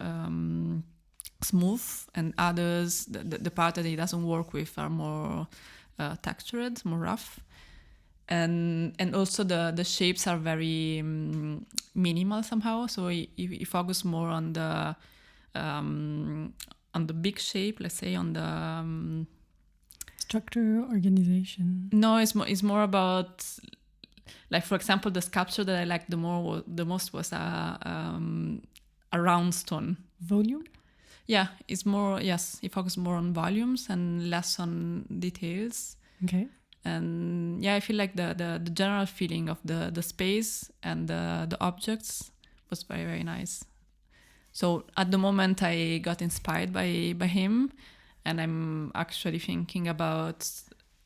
smooth, and others, the part that he doesn't work with, are more textured, more rough. And also the shapes are very minimal somehow. So he focus more on the big shape, let's say, on the structure, organization. No, it's more about, like, for example, the sculpture that I liked the most was a round stone. Volume? Yeah, it's more, yes, he focused more on volumes and less on details. Okay. And yeah, I feel like the general feeling of the space and the objects was very, very nice. So at the moment I got inspired by him, and I'm actually thinking about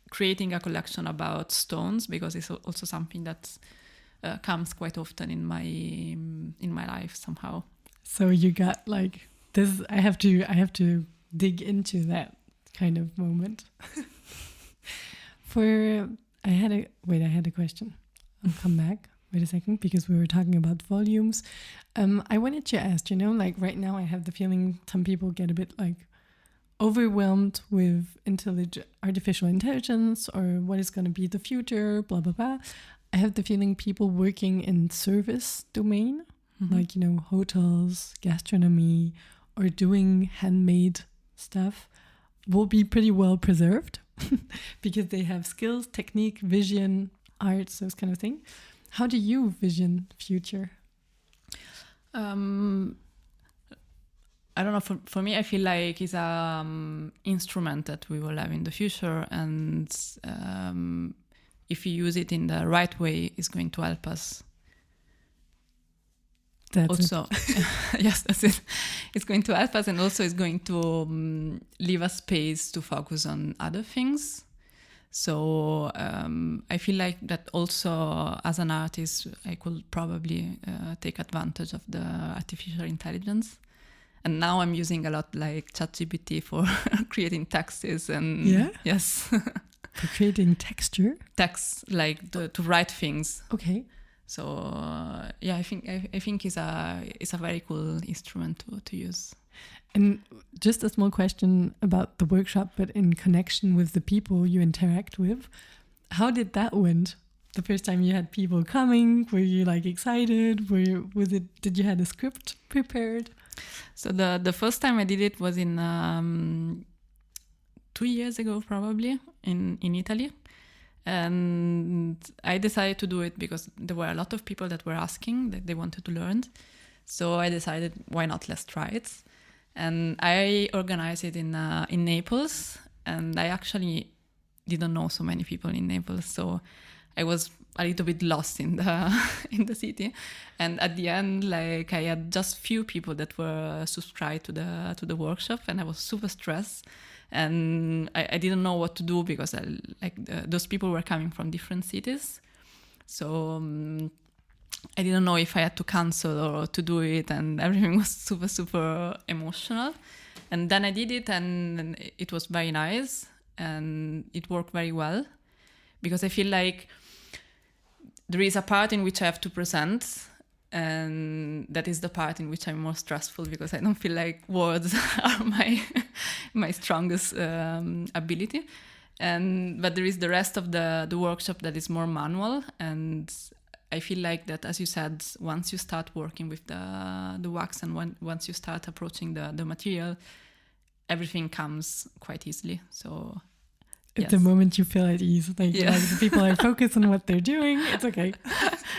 creating a collection about stones, because it's also something that comes quite often in my life somehow. So you got like this. I have to dig into that kind of moment. I had a question. I'll come back. Wait a second, because we were talking about volumes. I wanted to ask, like right now I have the feeling some people get a bit like overwhelmed with artificial intelligence, or what is going to be the future, blah, blah, blah. I have the feeling people working in service domain, like, hotels, gastronomy, or doing handmade stuff will be pretty well preserved because they have skills, technique, vision, art, those kind of things. How do you vision future? I don't know. For me, I feel like it's a instrument that we will have in the future, and if you use it in the right way, it's going to help us. Yes, that's it. It's going to help us, and also it's going to leave us space to focus on other things. So I feel like that also as an artist, I could probably take advantage of the artificial intelligence. And now I'm using a lot like ChatGPT for creating texts and yes. For creating texture? Text, like to write things. Okay. So I think it's a very cool instrument to use. And just a small question about the workshop, but in connection with the people you interact with, how did that went? The first time you had people coming, were you like excited? Did you had a script prepared? So the first time I did it was in 2 years ago, probably in Italy. And I decided to do it because there were a lot of people that were asking that they wanted to learn. So I decided, why not? Let's try it. And I organized it in Naples, and I actually didn't know so many people in Naples, so I was a little bit lost in the city. And at the end, like I had just few people that were subscribed to the workshop, and I was super stressed, and I didn't know what to do because those people were coming from different cities, so. I didn't know if I had to cancel or to do it, and everything was super, super emotional. And then I did it, and it was very nice, and it worked very well, because I feel like there is a part in which I have to present, and that is the part in which I'm more stressful, because I don't feel like words are my strongest ability. But there is the rest of the workshop that is more manual, and I feel like that, as you said, once you start working with the wax, and once you start approaching the material, everything comes quite easily. So at the moment you feel at ease, like the people are focused on what they're doing, it's okay.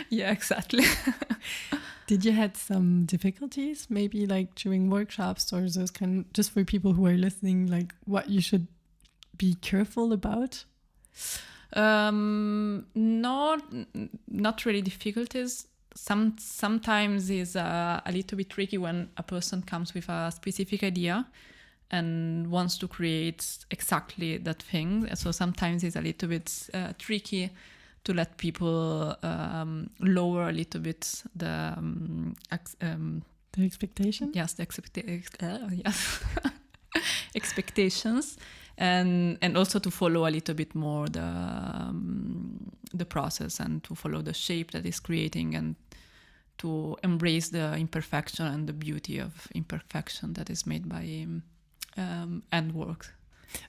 Yeah, exactly. Did you had some difficulties, maybe like during workshops or those just for people who are listening, like what you should be careful about? No, not really difficulties. Sometimes is a little bit tricky when a person comes with a specific idea and wants to create exactly that thing. So sometimes it's a little bit tricky to let people lower a little bit the expectation. Yes, yes. Expectations. And also to follow a little bit more the process, and to follow the shape that is creating, and to embrace the imperfection and the beauty of imperfection that is made by end work.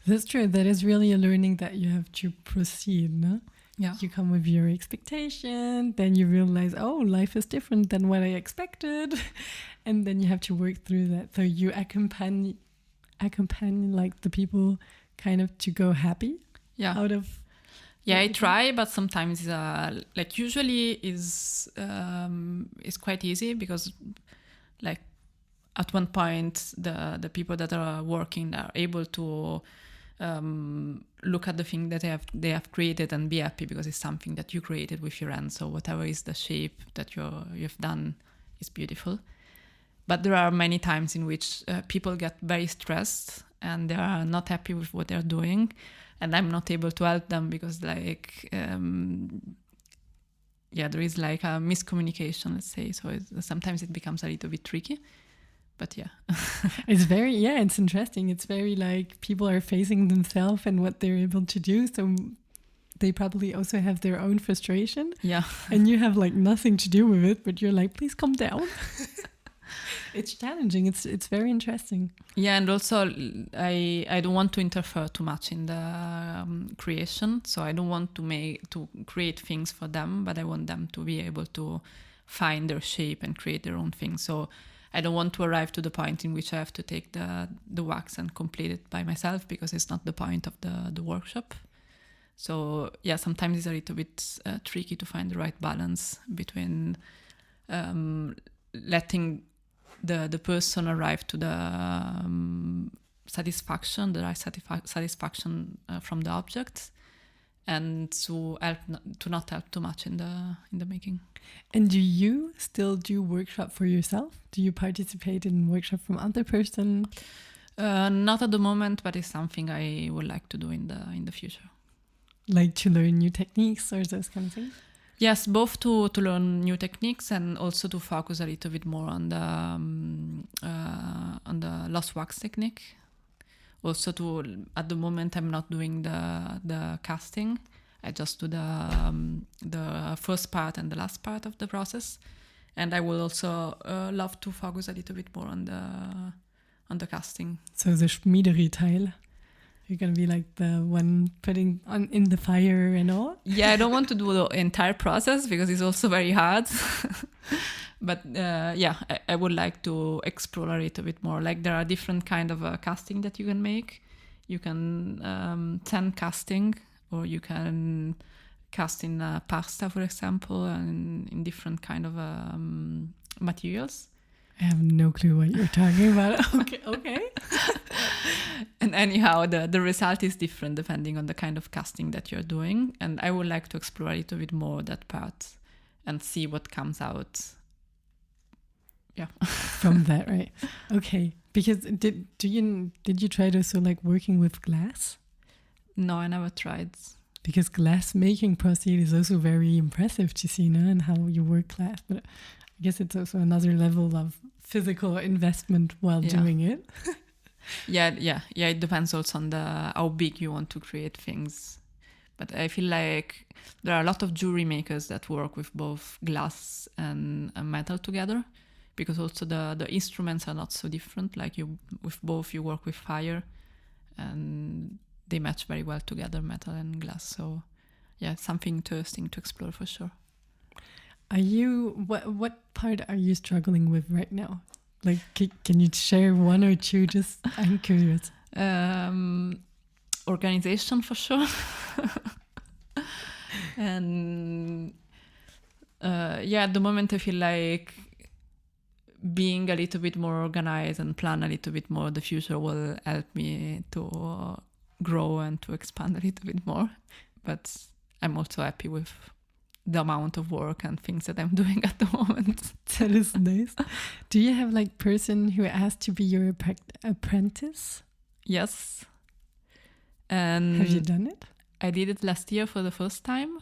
That's true. That is really a learning that you have to proceed, no? Yeah. You come with your expectation, then you realize, oh, life is different than what I expected. And then you have to work through that. So you accompany like the people kind of to go happy out of I try, but sometimes like usually is quite easy, because like at one point the people that are working are able to look at the thing that they have created and be happy, because it's something that you created with your hands. So whatever is the shape that you've done is beautiful. But there are many times in which people get very stressed and they are not happy with what they're doing, and I'm not able to help them, because like there is like a miscommunication, let's say. So sometimes it becomes a little bit tricky, but it's interesting. It's very like people are facing themselves and what they're able to do, so they probably also have their own frustration, and you have like nothing to do with it, but you're like, please calm down. It's challenging. It's very interesting. Yeah, and also I don't want to interfere too much in the creation. So I don't want to create things for them, but I want them to be able to find their shape and create their own thing. So I don't want to arrive to the point in which I have to take the wax and complete it by myself, because it's not the point of the workshop. So sometimes it's a little bit tricky to find the right balance between letting the person arrive to the satisfaction, the right satisfaction from the object, and to not help too much in the making. And do you still do workshop for yourself? Do you participate in workshop from other person? Not at the moment, but it's something I would like to do in the future. like to learn new techniques or those kind of things? Yes, both to learn new techniques and also to focus a little bit more on the lost wax technique. Also, at the moment I'm not doing the casting. I just do the first part and the last part of the process, and I will also love to focus a little bit more on the casting. So the Schmiedery-Teil. You're gonna be like the one putting on in the fire and all. Yeah, I don't want to do the entire process because it's also very hard. But I would like to explore a little bit more. Like there are different kind of casting that you can make. You can sand casting, or you can cast in pasta, for example, and in different kind of materials. I have no clue what you're talking about. Okay. And anyhow, the result is different depending on the kind of casting that you're doing. And I would like to explore a little bit more that part and see what comes out. Yeah. From that, right? Okay. Because did you try to also like working with glass? No, I never tried. Because glass making process is also very impressive to see, no? And how you work glass. But I guess it's also another level of physical investment while doing it. Yeah. It depends also on how big you want to create things. But I feel like there are a lot of jewelry makers that work with both glass and metal together, because also the instruments are not so different. Like with both you work with fire, and they match very well together, metal and glass. So yeah, it's something interesting to explore for sure. Are you what part are you struggling with right now? Like, can you share one or two? Just I'm curious. Organization for sure. And at the moment I feel like being a little bit more organized and plan a little bit more the future will help me to grow and to expand a little bit more. But I'm also happy with the amount of work and things that I'm doing at the moment. That is nice. Do you have like person who asked to be your apprentice? Yes. And have you done it? I did it last year for the first time,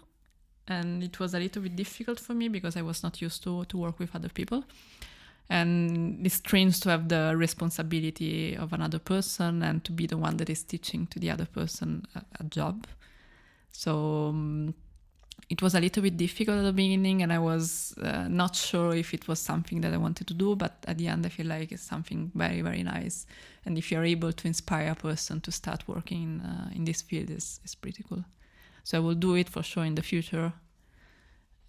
and it was a little bit difficult for me because I was not used to work with other people. And it's strange to have the responsibility of another person and to be the one that is teaching to the other person a job. So it was a little bit difficult at the beginning, and I was not sure if it was something that I wanted to do, but at the end I feel like it's something very, very nice. And if you're able to inspire a person to start working in this field, it's pretty cool. So I will do it for sure in the future.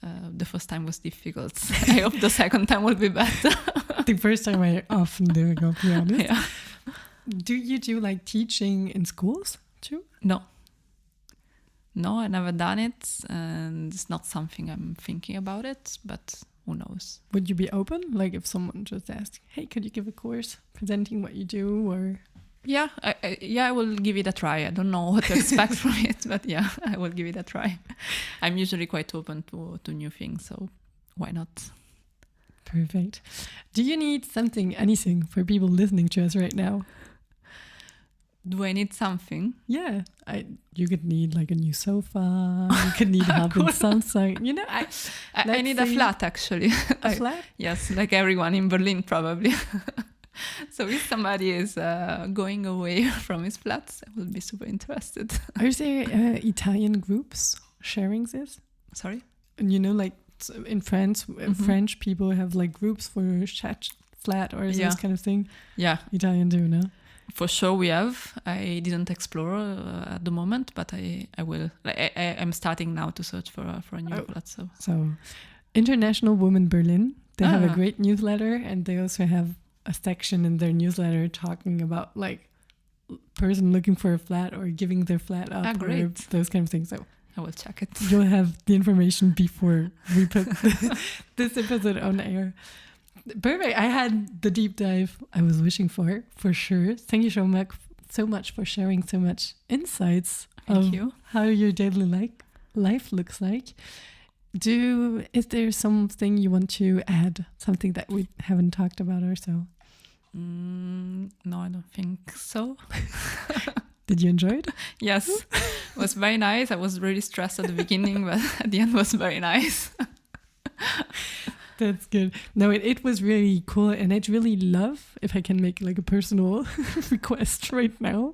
The first time was difficult. I hope the second time will be better. The first time I often do, I'll be honest. Yeah. Do you do like teaching in schools too? No, I never done it, and it's not something I'm thinking about it, but who knows? Would you be open? Like if someone just asked, hey, could you give a course presenting what you do? Or Yeah, I will give it a try. I don't know what to expect from it, but yeah, I will give it a try. I'm usually quite open to new things, so why not? Perfect. Do you need anything for people listening to us right now? Do I need something? Yeah, you could need like a new sofa. You could need help with something. You know, I need a flat actually. A flat? Yes, like everyone in Berlin probably. So if somebody is going away from his flats, I will be super interested. Are there Italian groups sharing this? Sorry? And you know, like in France, French people have like groups for flat or this kind of thing. Yeah. Italian do, no? For sure we have. I didn't explore at the moment, but I will. I'm starting now to search for a new flat. So International Women Berlin, they have a great newsletter, and they also have a section in their newsletter talking about like person looking for a flat or giving their flat up or those kind of things. So I will check it. You'll have the information before we put this episode on air. Perfect. I had the deep dive I was wishing for sure. Thank you so much for sharing so much insights Thank you. How your daily life looks like. Is there something you want to add? Something that we haven't talked about or so? No, I don't think so. Did you enjoy it? Yes, it was very nice. I was really stressed at the beginning, but at the end was very nice. That's good. No, it was really cool. And I'd really love, if I can make like a personal request right now,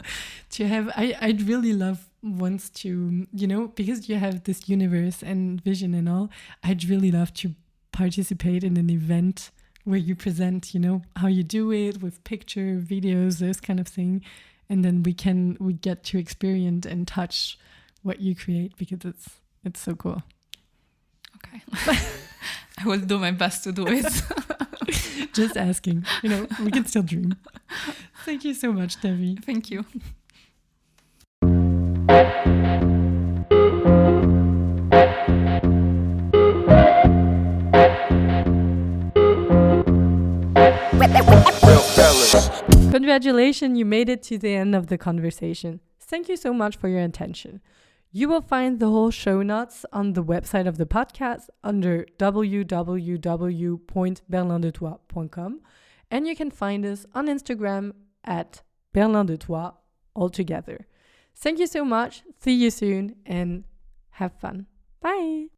to have, I'd really love once to, you know, because you have this universe and vision and all, I'd really love to participate in an event where you present, you know, how you do it with picture, videos, this kind of thing. And then we get to experience and touch what you create, because it's so cool. Okay. I will do my best to do it. Just asking, you know, we can still dream. Thank you so much, Devi. Thank you. Congratulations, you made it to the end of the conversation. Thank you so much for your attention. You will find the whole show notes on the website of the podcast under www.berlindetoi.com, and you can find us on Instagram at berlindetoi altogether. Thank you so much. See you soon and have fun. Bye.